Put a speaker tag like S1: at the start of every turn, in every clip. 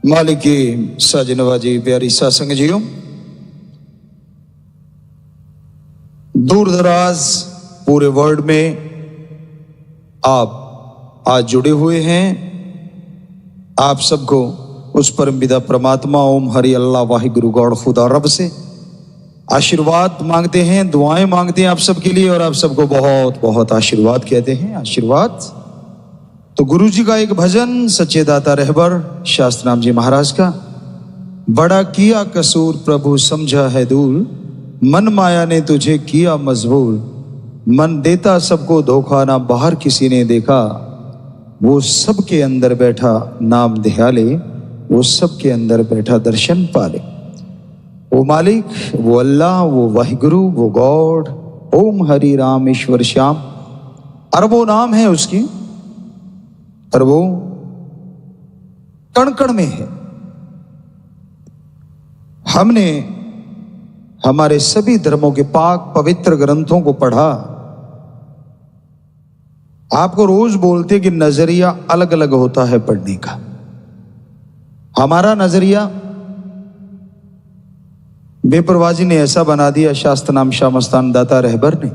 S1: मालिक की साजनवाजी प्यारी सासंग जियो, दूर दराज पूरे वर्ल्ड में आप आज जुड़े हुए हैं। आप सबको उस परम पिता परमात्मा ओम हरि अल्लाह वाहिगुरु गॉड खुदा रब से आशीर्वाद मांगते हैं, दुआएं मांगते हैं आप सबके लिए, और आप सबको बहुत बहुत आशीर्वाद कहते हैं। आशीर्वाद तो गुरु जी का एक भजन सच्चे दाता रहबर शास्त्र नाम जी महाराज का, बड़ा किया कसूर प्रभु समझा है दूर, मन माया ने तुझे किया मजबूर, मन देता सबको धोखा ना बाहर किसी ने देखा, वो सबके अंदर बैठा नाम ध्याले, वो सबके अंदर बैठा दर्शन पाले। वो मालिक, वो अल्लाह, वो वाहिगुरु, वो गॉड, ओम हरि राम ईश्वर श्याम, अरबों नाम है उसकी, पर वो कण कण में है। हमने हमारे सभी धर्मों के पाक पवित्र ग्रंथों को पढ़ा। आपको रोज बोलते कि नजरिया अलग अलग होता है पढ़ने का। हमारा नजरिया बेपरवाजी ने ऐसा बना दिया, शास्त्र नाम शाह मस्तान दाता रहबर ने।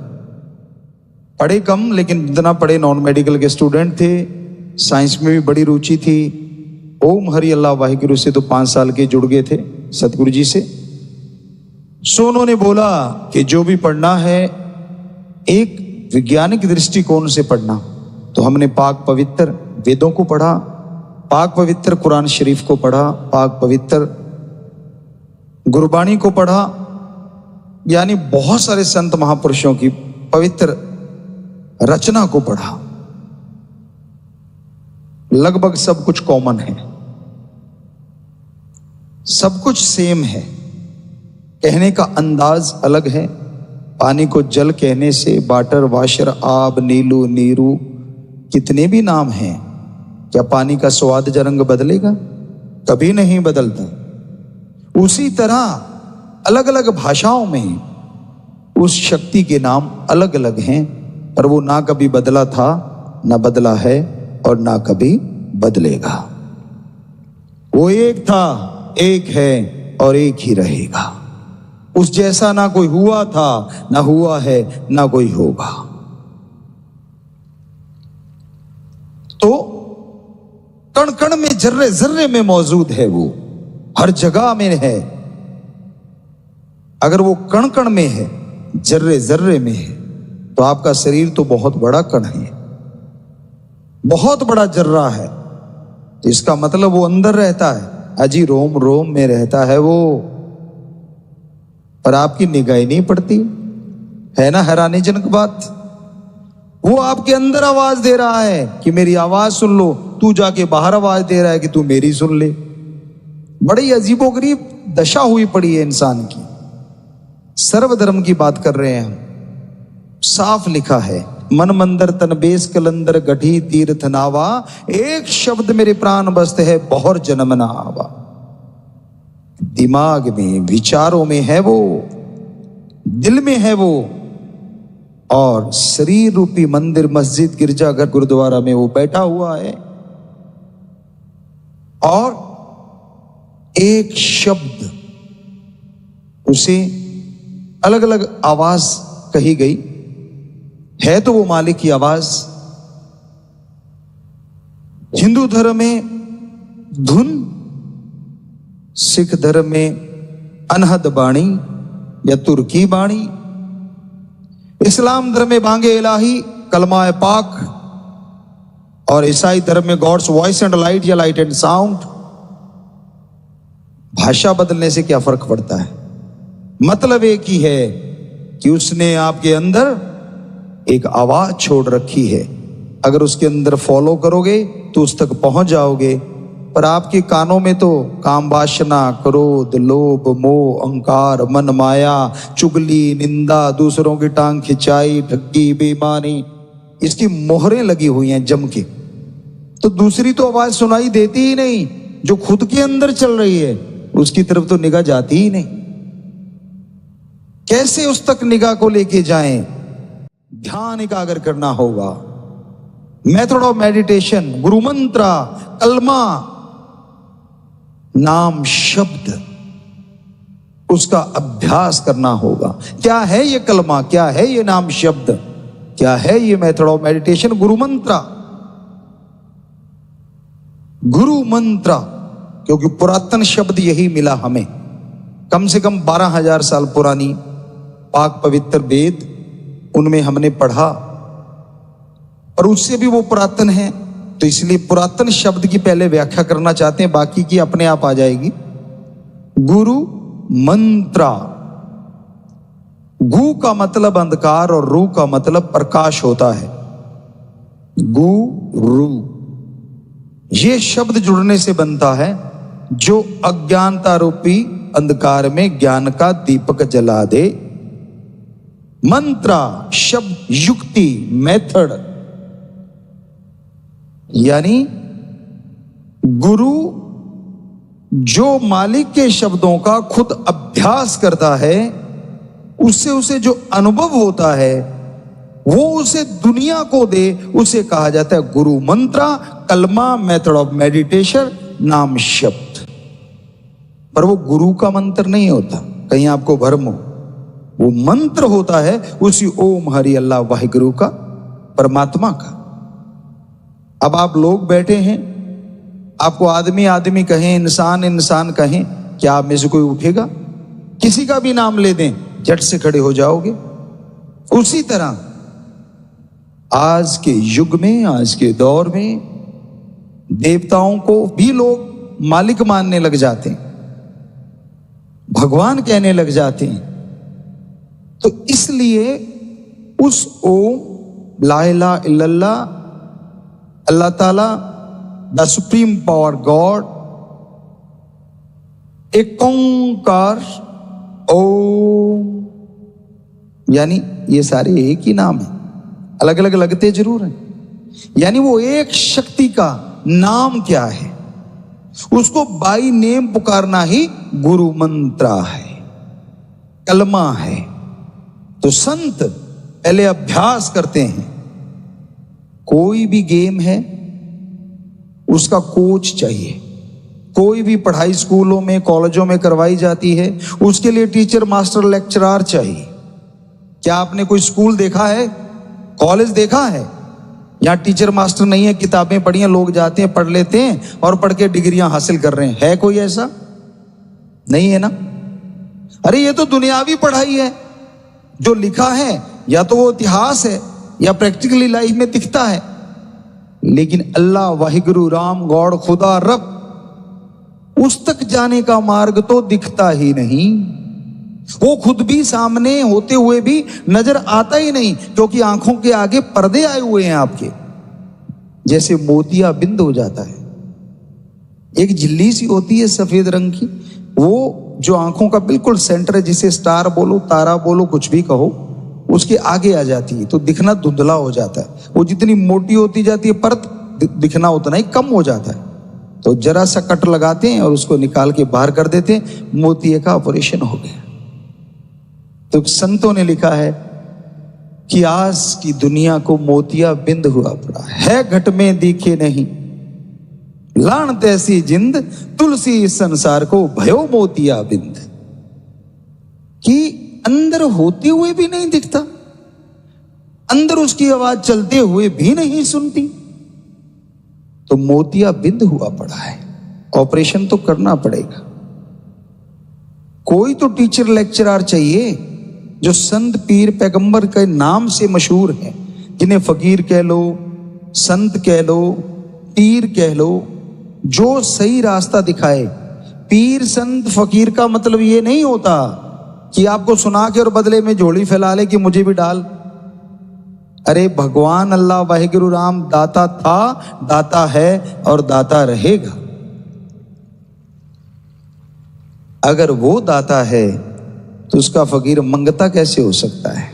S1: पढ़े कम, लेकिन इतना पढ़े नॉन मेडिकल के स्टूडेंट थे, साइंस में भी बड़ी रुचि थी। ओम हरि अल्लाह वाहिगुरु से तो 5 साल के जुड़ गए थे सतगुरु जी से। सो उन्होंने बोला कि जो भी पढ़ना है एक वैज्ञानिक दृष्टिकोण से पढ़ना। तो हमने पाक पवित्र वेदों को पढ़ा, पाक पवित्र कुरान शरीफ को पढ़ा, पाक पवित्र गुरबाणी को पढ़ा, यानी बहुत सारे संत महापुरुषों की पवित्र रचना को पढ़ा। लगभग सब कुछ कॉमन है, सब कुछ सेम है, कहने का अंदाज अलग है। पानी को जल कहने से वाटर, वाशर, आब, नीलू, नीरू, कितने भी नाम हैं, क्या पानी का स्वाद या रंग बदलेगा? कभी नहीं बदलता। उसी तरह अलग अलग भाषाओं में उस शक्ति के नाम अलग अलग हैं, पर वो ना कभी बदला था, ना बदला है, और ना कभी बदलेगा। वो एक था, एक है और एक ही रहेगा। उस जैसा ना कोई हुआ था, ना हुआ है, ना कोई होगा। तो कण कण में, जर्रे जर्रे में मौजूद है, वो हर जगह में है। अगर वो कण कण में है, जर्रे जर्रे में है, तो आपका शरीर तो बहुत बड़ा कण है, बहुत बड़ा जर्रा है। तो इसका मतलब वो अंदर रहता है, अजी रोम रोम में रहता है वो, पर आपकी निगाह नहीं पड़ती। है ना हैरानीजनक बात? वो आपके अंदर आवाज दे रहा है कि मेरी आवाज सुन लो, तू जाके बाहर आवाज दे रहा है कि तू मेरी सुन ले। बड़ी अजीबोगरीब दशा हुई पड़ी है इंसान की। सर्वधर्म की बात कर रहे हैं हम। साफ लिखा है, मन मंदिर तन बेस कलंदर गढ़ी तीर्थ नावा, एक शब्द मेरे प्राण बसते है बहुर जन्म ना आवा। दिमाग में, विचारों में है वो, दिल में है वो, और शरीर रूपी मंदिर, मस्जिद, गिरजाघर, गुरुद्वारा में वो बैठा हुआ है। और एक शब्द, उसे अलग अलग आवाज कही गई है, तो वो मालिक की आवाज। हिंदू धर्म में धुन, सिख धर्म में अनहद बाणी या तुर्की बाणी, इस्लाम धर्म में बांगे इलाही, कलमा पाक, और ईसाई धर्म में गॉड्स वॉइस एंड लाइट या लाइट एंड साउंड। भाषा बदलने से क्या फर्क पड़ता है? मतलब एक ही है कि उसने आपके अंदर एक आवाज छोड़ रखी है। अगर उसके अंदर फॉलो करोगे तो उस तक पहुंच जाओगे, पर आपके कानों में तो काम, वासना, क्रोध, लोभ, मोह, अहंकार, मन माया, चुगली, निंदा, दूसरों की टांग खिंचाई, ठगी, बेईमानी, इसकी मोहरें लगी हुई हैं जम के। तो दूसरी तो आवाज सुनाई देती ही नहीं, जो खुद के अंदर चल रही है उसकी तरफ तो निगाह जाती ही नहीं। कैसे उस तक निगाह को लेके जाएं? ध्यान एकाग्र करना होगा, मेथड ऑफ मेडिटेशन, गुरु मंत्र, कलमा, नाम शब्द, उसका अभ्यास करना होगा। क्या है ये कलमा, क्या है ये नाम शब्द, क्या है ये मेथड ऑफ मेडिटेशन? गुरु मंत्र, गुरु मंत्र। क्योंकि पुरातन शब्द यही मिला हमें, कम से कम 12,000 साल पुरानी पाक पवित्र वेद, उनमें हमने पढ़ा, और उससे भी वो पुरातन है। तो इसलिए पुरातन शब्द की पहले व्याख्या करना चाहते हैं, बाकी की अपने आप आ जाएगी। गुरु मंत्र, गु का मतलब अंधकार और रू का मतलब प्रकाश होता है। गुरु, ये शब्द जुड़ने से बनता है जो अज्ञानता रूपी अंधकार में ज्ञान का दीपक जला दे। मंत्र शब्द, युक्ति, मेथड, यानी गुरु जो मालिक के शब्दों का खुद अभ्यास करता है, उससे उसे जो अनुभव होता है वो उसे दुनिया को दे, उसे कहा जाता है गुरु मंत्र, कलमा, मेथड ऑफ मेडिटेशन, नाम शब्द। पर वो गुरु का मंत्र नहीं होता, कहीं आपको भ्रम हो। वो मंत्र होता है उसी ओम हरि अल्लाह वाहिगुरु का, परमात्मा का। अब आप लोग बैठे हैं, आपको आदमी आदमी कहें, इंसान इंसान कहें, क्या आप में से कोई उठेगा? किसी का भी नाम ले दें, झट से खड़े हो जाओगे। उसी तरह आज के युग में, आज के दौर में देवताओं को भी लोग मालिक मानने लग जाते हैं, भगवान कहने लग जाते हैं। तो इसलिए उस ओम ला इलाहा इल्लल्लाह, अल्लाह ताला द सुप्रीम पावर गॉड, एक ओंकार ओम, यानी ये सारे एक ही नाम है, अलग अलग लगते जरूर हैं। यानी वो एक शक्ति का नाम क्या है, उसको बाई नेम पुकारना ही गुरु मंत्र है, कलमा है। तो संत पहले अभ्यास करते हैं। कोई भी गेम है उसका कोच चाहिए, कोई भी पढ़ाई स्कूलों में कॉलेजों में करवाई जाती है, उसके लिए टीचर मास्टर लेक्चरर चाहिए। क्या आपने कोई स्कूल देखा है, कॉलेज देखा है? यहाँ टीचर मास्टर नहीं है, किताबें पढ़ी हैं, लोग जाते हैं, पढ़ लेते हैं और पढ़ के डिग्रियां हासिल कर रहे हैं। है कोई ऐसा? नहीं है ना। अरे ये तो दुनियावी पढ़ाई है, जो लिखा है या तो वो इतिहास है या प्रैक्टिकली लाइफ में दिखता है। लेकिन अल्लाह वाहिगुरु राम गॉड खुदा रब, उस तक जाने का मार्ग तो दिखता ही नहीं। वो खुद भी सामने होते हुए भी नजर आता ही नहीं, क्योंकि आंखों के आगे पर्दे आए हुए हैं आपके, जैसे मोतिया बिंद हो जाता है। एक झिल्ली सी होती है सफेद रंग की, वो जो आंखों का बिल्कुल सेंटर है, जिसे स्टार बोलो, तारा बोलो, कुछ भी कहो, उसके आगे आ जाती है तो दिखना धुंधला हो जाता है। वो जितनी मोटी होती जाती है परत, दिखना उतना ही कम हो जाता है। तो जरा सा कट लगाते हैं और उसको निकाल के बाहर कर देते हैं, मोतिये का ऑपरेशन हो गया। तो संतों ने लिखा है कि आज की दुनिया को मोतिया बिंद हुआ पड़ा है, घट में दिखे नहीं, लान तैसी जिंद, तुलसी इस संसार को भयो मोतिया बिंद। कि अंदर होते हुए भी नहीं दिखता, अंदर उसकी आवाज चलते हुए भी नहीं सुनती, तो मोतिया बिंद हुआ पड़ा है। ऑपरेशन तो करना पड़ेगा। कोई तो टीचर लेक्चरर चाहिए जो संत पीर पैगंबर के नाम से मशहूर है, जिन्हें फकीर कह लो, संत कह लो, पीर कह लो, जो सही रास्ता दिखाए। पीर संत फकीर का मतलब ये नहीं होता कि आपको सुना के और बदले में झोली फैला ले कि मुझे भी डाल। अरे भगवान अल्लाह वाहिगुरु राम दाता था, दाता है और दाता रहेगा। अगर वो दाता है तो उसका फकीर मंगता कैसे हो सकता है?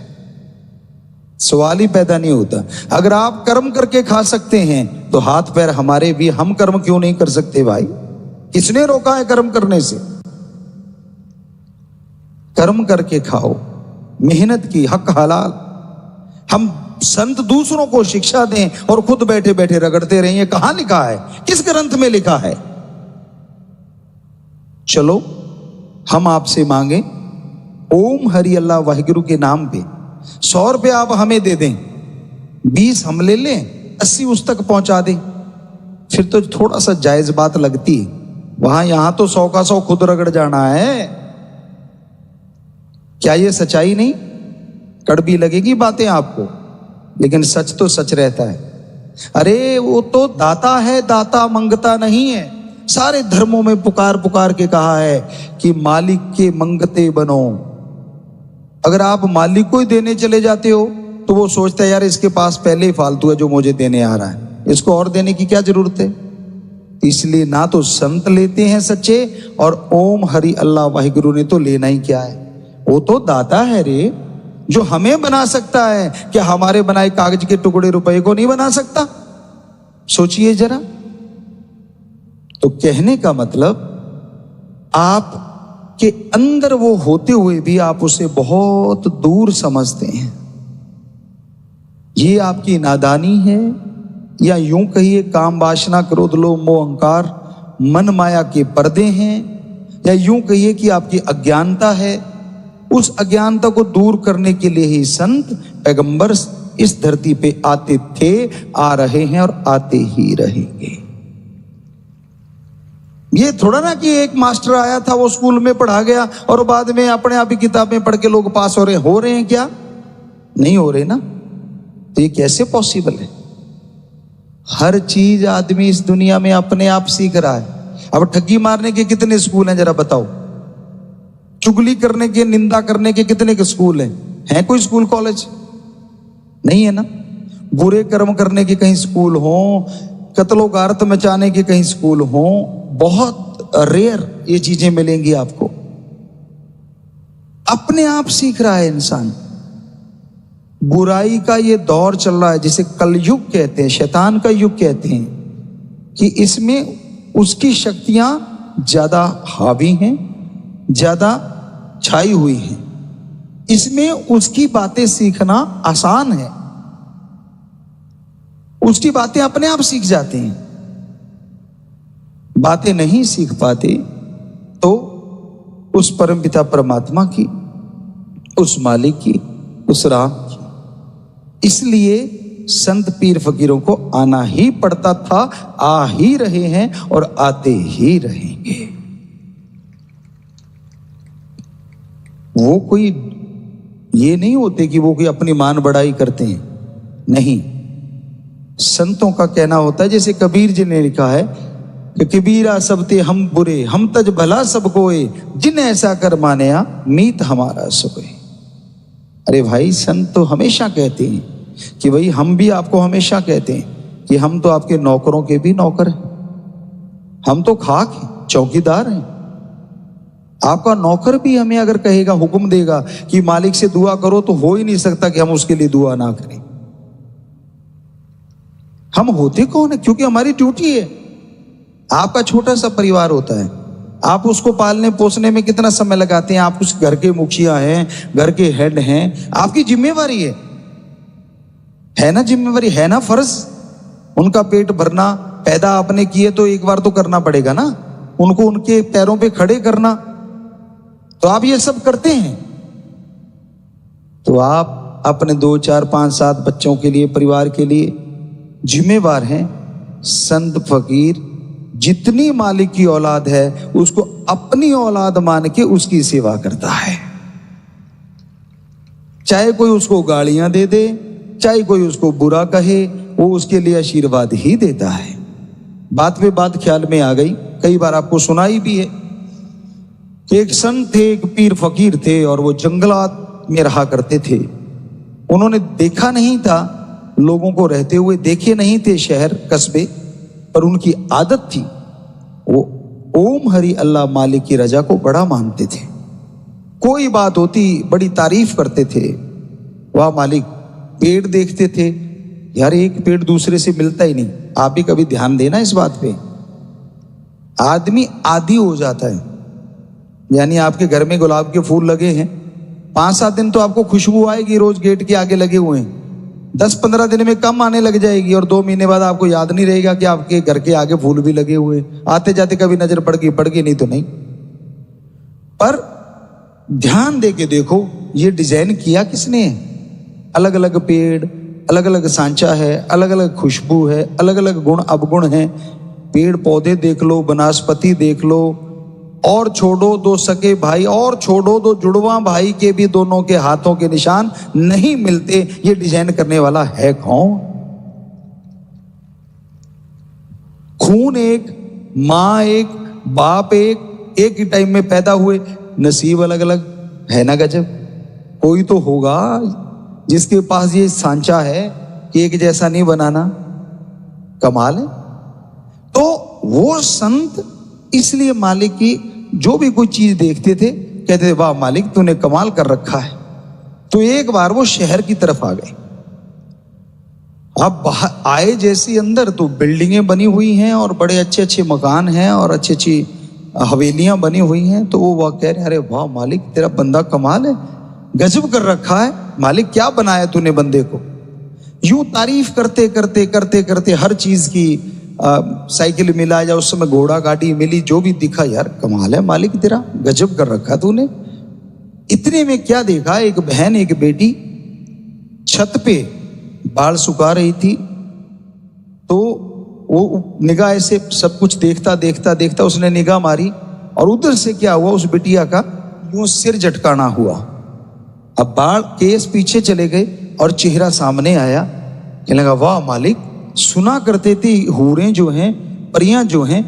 S1: सवाल ही पैदा नहीं होता। अगर आप कर्म करके खा सकते हैं तो हाथ पैर हमारे भी, हम कर्म क्यों नहीं कर सकते भाई? किसने रोका है कर्म करने से? कर्म करके खाओ, मेहनत की, हक हलाल। हम संत दूसरों को शिक्षा दें और खुद बैठे बैठे रगड़ते रहें, ये कहां लिखा है? किस ग्रंथ में लिखा है? चलो हम आपसे मांगे ओम हरि अल्लाह वाहिगुरु के नाम पे 100 रुपये आप हमें दे दें, 20 हम ले लें, 80 उस तक पहुंचा दें, फिर तो थोड़ा सा जायज बात लगती है। वहां यहां तो 100 का 100 खुद रगड़ जाना है। क्या ये सच्चाई नहीं? कड़वी लगेगी बातें आपको, लेकिन सच तो सच रहता है। अरे वो तो दाता है, दाता मंगता नहीं है। सारे धर्मों में पुकार पुकार के कहा है कि मालिक के मंगते बनो। अगर आप मालिक को ही देने चले जाते हो तो वो सोचता है यार इसके पास पहले ही फालतू है जो मुझे देने आ रहा है, इसको और देने की क्या जरूरत है। इसलिए ना तो संत लेते हैं सच्चे, और ओम हरि अल्लाह वाहिगुरु ने तो लेना ही क्या है। वो तो दाता है रे, जो हमें बना सकता है। क्या हमारे बनाए कागज के टुकड़े रुपए को नहीं बना सकता? सोचिए जरा। तो कहने का मतलब आप के अंदर वो होते हुए भी आप उसे बहुत दूर समझते हैं। ये आपकी नादानी है, या यूं कहिए काम वासना क्रोध लोभ मोह अहंकार मन माया के पर्दे हैं, या यूं कहिए कि आपकी अज्ञानता है। उस अज्ञानता को दूर करने के लिए ही संत पैगंबर इस धरती पे आते थे, आ रहे हैं और आते ही रहेंगे। ये थोड़ा ना कि एक मास्टर आया था, वो स्कूल में पढ़ा गया और बाद में अपने आप ही किताबें पढ़ के लोग पास हो रहे हैं क्या? नहीं हो रहे ना। तो ये कैसे पॉसिबल है? हर चीज आदमी इस दुनिया में अपने आप सीख रहा है। अब ठगी मारने के कितने स्कूल हैं जरा बताओ? चुगली करने के, निंदा करने के कितने के स्कूल हैं? कोई स्कूल कॉलेज नहीं है ना। बुरे कर्म करने के कहीं स्कूल हो, कत्लो गारत मचाने के कहीं स्कूल हो, बहुत रेयर ये चीजें मिलेंगी आपको। अपने आप सीख रहा है इंसान। बुराई का ये दौर चल रहा है जिसे कलयुग कहते हैं, शैतान का युग कहते हैं, कि इसमें उसकी शक्तियां ज्यादा हावी हैं, ज्यादा छाई हुई हैं। इसमें उसकी बातें सीखना आसान है, उसकी बातें अपने आप सीख जाते हैं। बातें नहीं सीख पाते तो उस परमपिता परमात्मा की, उस मालिक की, उस राम की। इसलिए संत पीर फकीरों को आना ही पड़ता था, आ ही रहे हैं और आते ही रहेंगे। वो कोई ये नहीं होते कि वो कोई अपनी मान बढ़ाई करते हैं, नहीं। संतों का कहना होता है, जैसे कबीर जी ने लिखा है कि कबीरा सब ते हम बुरे, हम तज भला सब कोए, जिन ऐसा कर मानया मीत हमारा सोए। अरे भाई, संत तो हमेशा कहते हैं कि भाई, हम भी आपको हमेशा कहते हैं कि हम तो आपके नौकरों के भी नौकर हैं, हम तो खाक हैं, चौकीदार हैं। आपका नौकर भी हमें अगर कहेगा, हुक्म देगा कि मालिक से दुआ करो, तो हो ही नहीं सकता कि हम उसके लिए दुआ ना करें। हम होते कौन है? क्योंकि हमारी ड्यूटी है। आपका छोटा सा परिवार होता है, आप उसको पालने पोसने में कितना समय लगाते हैं? आप उस घर के मुखिया हैं, घर के हेड हैं, आपकी जिम्मेवारी है ना, जिम्मेवारी है ना, फर्ज। उनका पेट भरना, पैदा आपने किए तो एक बार तो करना पड़ेगा ना, उनको उनके पैरों पे खड़े करना। तो आप ये सब करते हैं, तो आप अपने 2, 4, 5, 7 बच्चों के लिए, परिवार के लिए जिम्मेवार हैं। संत फकीर जितनी मालिक की औलाद है उसको अपनी औलाद मान के उसकी सेवा करता है। चाहे कोई उसको गालियां दे दे, चाहे कोई उसको बुरा कहे, वो उसके लिए आशीर्वाद ही देता है। बात पे बात ख्याल में आ गई, कई बार आपको सुनाई भी है कि एक संत थे, एक पीर फकीर थे, और वो जंगलात में रहा करते थे। उन्होंने देखा नहीं था लोगों को रहते हुए, देखे नहीं थे शहर कस्बे, पर उनकी आदत थी, वो ओम हरि अल्लाह मालिक की रजा को बड़ा मानते थे। कोई बात होती बड़ी तारीफ करते थे, वाह मालिक। पेड़ देखते थे, यार एक पेड़ दूसरे से मिलता ही नहीं। आप भी कभी ध्यान देना इस बात पे। आदमी आदी हो जाता है, यानी आपके घर में गुलाब के फूल लगे हैं, 5-7 दिन तो आपको खुशबू आएगी, रोज गेट के आगे लगे हुए हैं। 10-15 दिन में कम आने लग जाएगी, और 2 महीने बाद आपको याद नहीं रहेगा कि आपके घर के आगे फूल भी लगे हुए। आते जाते कभी नजर पड़ गई, नहीं तो नहीं। पर ध्यान दे के देखो ये डिजाइन किया किसने है। अलग अलग पेड़, अलग अलग सांचा है, अलग अलग खुशबू है, अलग अलग गुण अवगुण है। पेड़ पौधे देख लो, वनस्पति देख लो, और छोड़ो दो सके भाई, और छोड़ो दो जुड़वा भाई के भी दोनों के हाथों के निशान नहीं मिलते। ये डिजाइन करने वाला है कौन? खून एक, मां एक, बाप एक ही टाइम में पैदा हुए, नसीब अलग अलग है ना। गजब। कोई तो होगा जिसके पास ये सांचा है कि एक जैसा नहीं बनाना। कमाल है। तो वो संत इसलिए मालिक की जो भी कोई चीज देखते थे कहते थे वाह मालिक तूने कमाल कर रखा है। तो एक बार वो शहर की तरफ आ गए। अब आए जैसी अंदर तो बिल्डिंगें बनी हुई हैं और बड़े अच्छे अच्छे मकान हैं और अच्छी अच्छी हवेलियां बनी हुई हैं। तो वो कह रहे अरे वाह मालिक तेरा बंदा कमाल है, गजब कर रखा है। मालिक क्या बनाया तूने बंदे को। यूं तारीफ करते करते करते करते हर चीज की, साइकिल मिला या उस समय घोड़ा गाड़ी मिली, जो भी दिखा यार कमाल है मालिक तेरा, गजब कर रखा तूने। इतने में क्या देखा, एक बहन एक बेटी छत पे बाल सुखा रही थी। तो वो निगाह से सब कुछ देखता देखता देखता उसने निगाह मारी और उधर से क्या हुआ, उस बिटिया का यूं सिर झटकाना हुआ। अब बाल केस पीछे चले गए और चेहरा सामने आया। कहने लगा वाह मालिक, सुना करते थे हूरें जो हैं, परियां जो हैं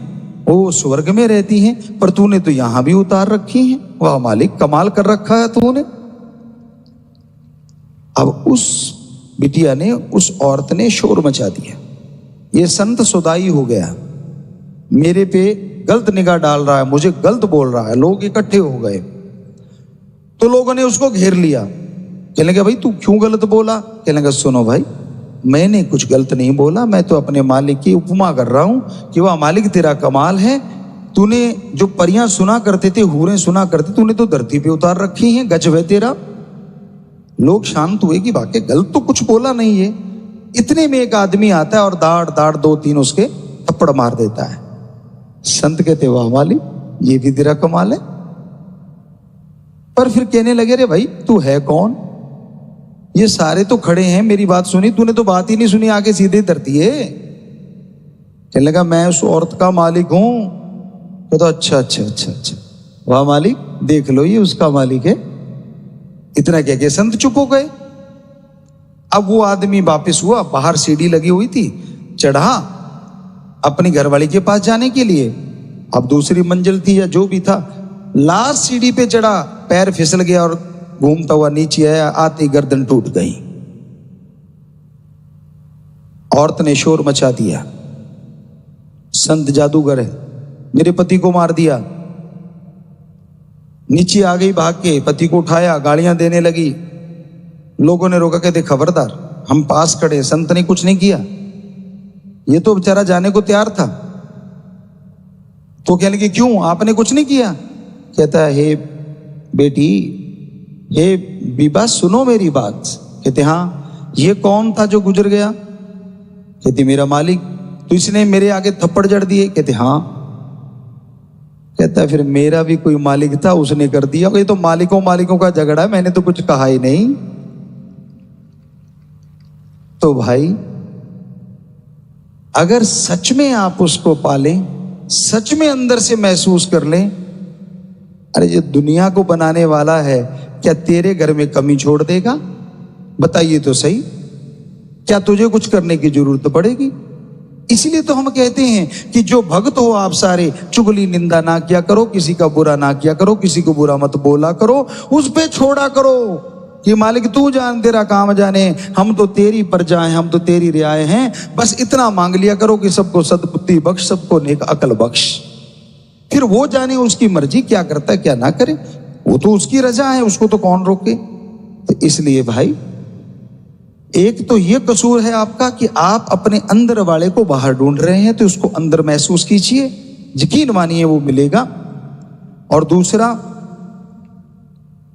S1: वो स्वर्ग में रहती हैं, पर तूने तो यहां भी उतार रखी हैं। वाह मालिक कमाल कर रखा है तूने। अब उस बिटिया ने, उस औरत ने शोर मचा दिया, ये संत सुदाई हो गया, मेरे पे गलत निगाह डाल रहा है, मुझे गलत बोल रहा है। लोग इकट्ठे हो गए तो लोगों ने उसको घेर लिया। कहने लगे भाई तू क्यों गलत बोला। कहने लगा सुनो भाई, मैंने कुछ गलत नहीं बोला, मैं तो अपने मालिक की उपमा कर रहा हूं कि वाह मालिक तेरा कमाल है। तूने जो परियां सुना करते थे, हूरें सुना करते, तूने तो धरती पे उतार रखी हैं, गजब है तेरा। लोग शांत हुए कि वाकई गलत तो कुछ बोला नहीं है। इतने में एक आदमी आता है और दाड़ दाड़ दो तीन उसके थप्पड़ मार देता है। संत कहते वाह मालिक ये भी तेरा कमाल है। पर फिर कहने लगे रे भाई तू है कौन, ये सारे तो खड़े हैं, मेरी बात सुनी, तूने तो बात ही नहीं सुनी, आगे सीधे धरती है। कहने लगा मैं उस औरत का मालिक हूं। तो अच्छा अच्छा अच्छा अच्छा, वाह मालिक देख लो ये उसका मालिक है। इतना कह के संत चुप हो गए। अब वो आदमी वापिस हुआ, बाहर सीढ़ी लगी हुई थी, चढ़ा अपनी घरवाली के पास जाने के लिए। अब दूसरी मंजिल थी या जो भी था, लास्ट सीढ़ी पे चढ़ा, पैर फिसल गया और घूमता हुआ नीचे आया, आते गर्दन टूट गई। औरत ने शोर मचा दिया, संत जादूगर है, मेरे पति को मार दिया। नीचे आ गई भाग के, पति को उठाया, गालियां देने लगी। लोगों ने रोका, कहते खबरदार, हम पास खड़े, संत ने कुछ नहीं किया, ये तो बेचारा जाने को तैयार था। तो कहने लगी क्यों आपने कुछ नहीं किया। कहता है हे बेटी, हे बीबा सुनो मेरी बात। कहते हाँ, ये कौन था जो गुजर गया। कहती मेरा मालिक। तो इसने मेरे आगे थप्पड़ जड़ दिए। कहते हाँ। कहता है फिर मेरा भी कोई मालिक था, उसने कर दिया। ये तो मालिकों मालिकों का झगड़ा है, मैंने तो कुछ कहा ही नहीं। तो भाई अगर सच में आप उसको पालें, सच में अंदर से महसूस कर लें, अरे ये दुनिया को बनाने वाला है, क्या तेरे घर में कमी छोड़ देगा। बताइए तो सही, क्या तुझे कुछ करने की जरूरत पड़ेगी। इसलिए तो हम कहते हैं कि जो भक्त हो आप सारे, चुगली निंदा ना किया करो, किसी का बुरा ना किया करो, किसी को बुरा मत बोला करो, उस पे छोड़ा करो कि मालिक तू जान, तेरा काम जाने, हम तो तेरी प्रजा हैं, हम तो तेरी रियाए हैं। बस इतना मांग लिया करो कि सबको सद्बुद्धि बख्श, सबको नेक अकल बख्श। फिर वो जाने उसकी मर्जी, क्या करता है क्या ना करे, वो तो उसकी रजा है, उसको तो कौन रोके। तो इसलिए भाई एक तो ये कसूर है आपका कि आप अपने अंदर वाले को बाहर ढूंढ रहे हैं, तो उसको अंदर महसूस कीजिए, यकीन मानिए वो मिलेगा। और दूसरा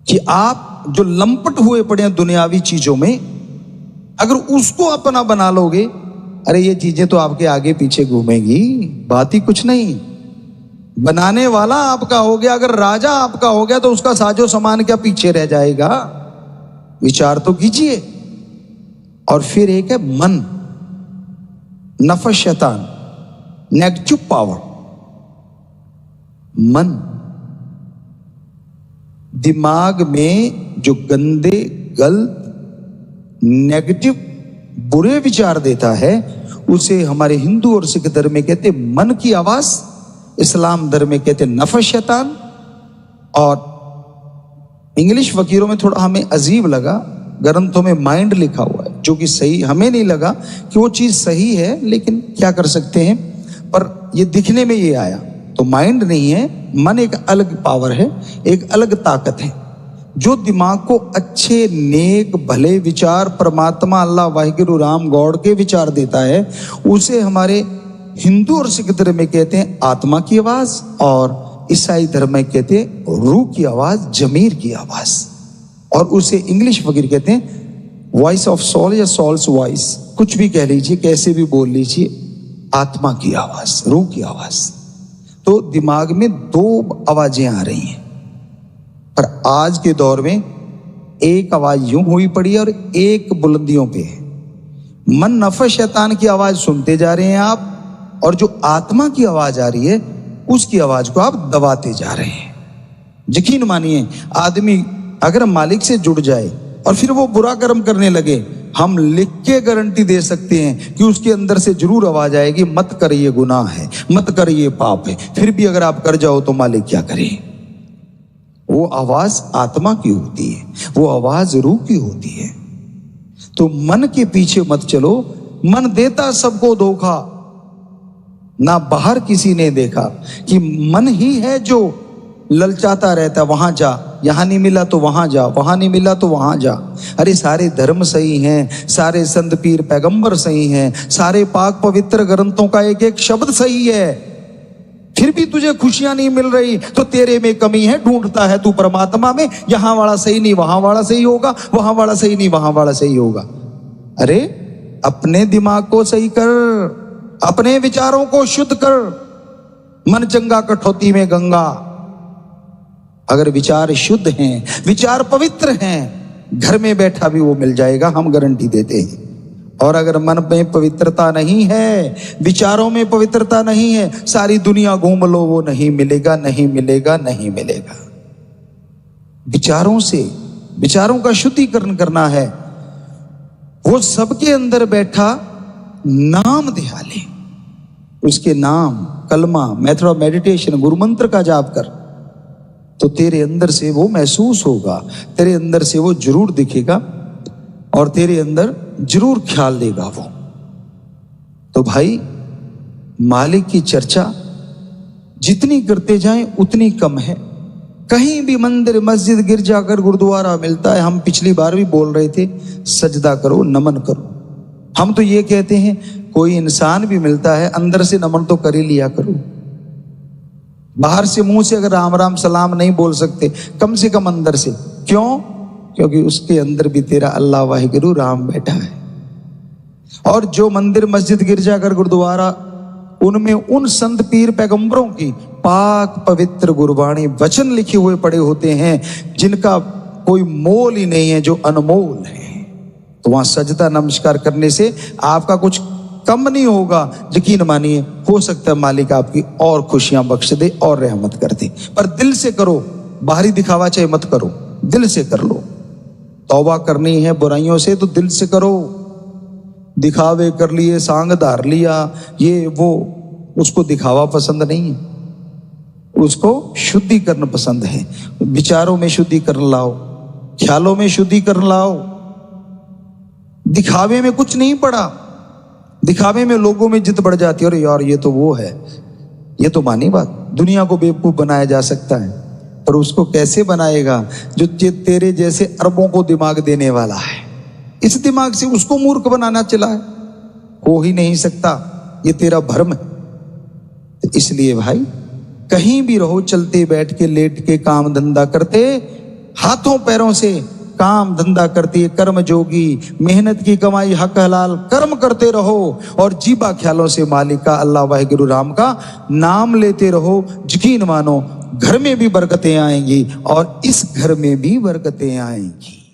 S1: कि आप जो लंपट हुए पड़े हैं दुनियावी चीजों में, अगर उसको अपना बना लोगे, अरे ये चीजें तो आपके आगे पीछे घूमेंगी, बात ही कुछ नहीं। बनाने वाला आपका हो गया, अगर राजा आपका हो गया तो उसका साजो सामान क्या पीछे रह जाएगा? विचार तो कीजिए। और फिर एक है मन, नफस शैतान, नेगेटिव पावर। मन दिमाग में जो गंदे, गलत, नेगेटिव, बुरे विचार देता है उसे हमारे हिंदू और सिख धर्म में कहते मन की आवाज, इस्लाम धर्म में कहते नफस शैतान। और इंग्लिश फकीरों में थोड़ा हमें अजीब लगा, ग्रंथों में माइंड लिखा हुआ है, जो कि सही हमें नहीं लगा कि वो चीज सही है, लेकिन क्या कर सकते हैं, पर ये दिखने में ये आया। तो माइंड नहीं है, मन एक अलग पावर है, एक अलग ताकत है जो दिमाग को अच्छे, नेक, भले विचार, परमात्मा, अल्लाह, वाहिगुरु, राम, गॉड के विचार देता है। उसे हमारे हिंदू और सिख धर्म में कहते हैं आत्मा की आवाज, और ईसाई धर्म में कहते हैं रूह की आवाज, जमीर की आवाज। और उसे इंग्लिश फकीर कहते हैं वॉइस ऑफ सोल या सोल्स वॉइस, कुछ भी कह लीजिए, कैसे भी बोल लीजिए, आत्मा की आवाज, रूह की आवाज। तो दिमाग में दो आवाजें आ रही हैं, पर आज के दौर में एक आवाज यूं हुई पड़ी है और एक बुलंदियों पे है। मन, नफस, शैतान की आवाज सुनते जा रहे हैं आप, और जो आत्मा की आवाज आ रही है उसकी आवाज को आप दबाते जा रहे हैं। यकीन मानिए, आदमी अगर मालिक से जुड़ जाए और फिर वो बुरा कर्म करने लगे, हम लिख के गारंटी दे सकते हैं कि उसके अंदर से जरूर आवाज आएगी, मत कर, ये गुनाह है, मत कर, ये पाप है। फिर भी अगर आप कर जाओ तो मालिक क्या करे? वो आवाज आत्मा की होती है, वो आवाज रूह की होती है। तो मन के पीछे मत चलो। मन देता सबको धोखा, ना बाहर किसी ने देखा कि मन ही है जो ललचाता रहता, वहां जा, यहां नहीं मिला तो वहां जा, वहां नहीं मिला तो वहां जा। अरे सारे धर्म सही हैं, सारे संत पीर पैगंबर सही हैं, सारे पाक पवित्र ग्रंथों का एक एक शब्द सही है, फिर भी तुझे खुशियां नहीं मिल रही तो तेरे में कमी है। ढूंढता है तू परमात्मा में, यहां वाला सही नहीं वहां वाला सही होगा, वहां वाला सही नहीं वहां वाला सही होगा। अरे अपने दिमाग को सही कर, अपने विचारों को शुद्ध कर। मन चंगा कठौती में गंगा। अगर विचार शुद्ध हैं, विचार पवित्र हैं, घर में बैठा भी वो मिल जाएगा, हम गारंटी देते हैं। और अगर मन में पवित्रता नहीं है, विचारों में पवित्रता नहीं है, सारी दुनिया घूम लो, वो नहीं मिलेगा, नहीं मिलेगा, नहीं मिलेगा। विचारों से, विचारों का शुद्धिकरण करना है। वो सबके अंदर बैठा नाम ध्यान ले, उसके नाम, कलमा, मेथड ऑफ मेडिटेशन, गुरु मंत्र का जाप कर, तो तेरे अंदर से वो महसूस होगा, तेरे अंदर से वो जरूर दिखेगा और तेरे अंदर जरूर ख्याल देगा वो। तो भाई, मालिक की चर्चा जितनी करते जाएं उतनी कम है। कहीं भी मंदिर, मस्जिद, गिरजाघर, गुरुद्वारा मिलता है, हम पिछली बार भी बोल रहे थे, सजदा करो, नमन करो। हम तो ये कहते हैं कोई इंसान भी मिलता है, अंदर से नमन तो कर ही लिया करो। बाहर से, मुंह से अगर राम राम सलाम नहीं बोल सकते, कम से कम अंदर से। क्यों? क्योंकि उसके अंदर भी तेरा अल्लाह वाहिगुरु राम बैठा है। और जो मंदिर, मस्जिद, गिरजाघर, गुरुद्वारा, उनमें उन संत पीर पैगंबरों की पाक पवित्र गुरबाणी वचन लिखे हुए पड़े होते हैं, जिनका कोई मोल ही नहीं है, जो अनमोल है। तो वहां सजदा नमस्कार करने से आपका कुछ कम नहीं होगा। यकीन मानिए, हो सकता है मालिक आपकी और खुशियां बख्श दे और रहमत कर दे। पर दिल से करो, बाहरी दिखावा चाहे मत करो, दिल से कर लो। तौबा करनी है बुराइयों से तो दिल से करो। दिखावे कर लिए, सांग धार लिया, ये वो, उसको दिखावा पसंद नहीं है, उसको शुद्धिकरण पसंद है। विचारों में शुद्धिकरण लाओ, ख्यालों में शुद्धिकरण लाओ। दिखावे में कुछ नहीं पड़ा। दिखावे में लोगों में जिद बढ़ जाती है, अरे यार ये तो वो है। ये तो मानी बात, दुनिया को बेवकूफ बनाया जा सकता है, पर उसको कैसे बनाएगा जो तेरे जैसे अरबों को दिमाग देने वाला है। इस दिमाग से उसको मूर्ख बनाना चला है, हो ही नहीं सकता। ये तेरा भ्रम है। तो इसलिए भाई, कहीं भी रहो, चलते, बैठ के, लेट के, काम धंधा करते, हाथों पैरों से काम धंधा करती है, कर्म जोगी, मेहनत की कमाई हक हलाल कर्म करते रहो और जीबा ख्यालों से मालिक का अल्लाह वाहिगुरु राम का नाम लेते रहो। यकीन मानो घर में भी बरकतें आएंगी और इस घर में भी बरकतें आएंगी।